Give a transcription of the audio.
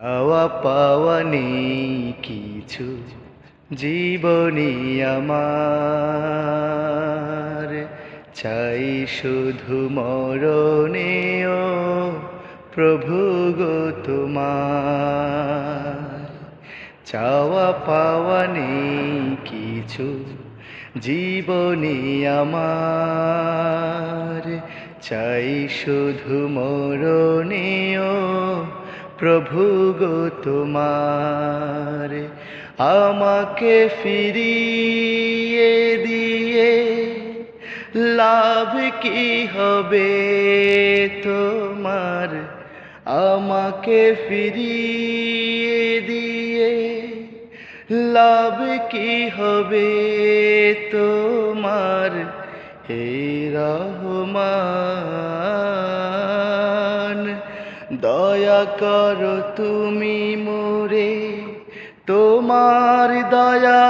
চাওয়া পাওয়া নেই কিছু জীবনী আমার, চাই শুধু মরণেও প্রভু গো তোমার। চাওয়া পাওয়া নেই কিছু জীবনী আমার, চাই শুধু মরণেও প্রভু গো তোমার। আমাকে ফিরিয়ে দিয়ে লাভ কি হবে তোমার? আমাকে ফিরিয়ে দিয়ে লাভ কি হবে তোমার? হে রহমান, দয়া করো তুমি মোরে তোমার দয়া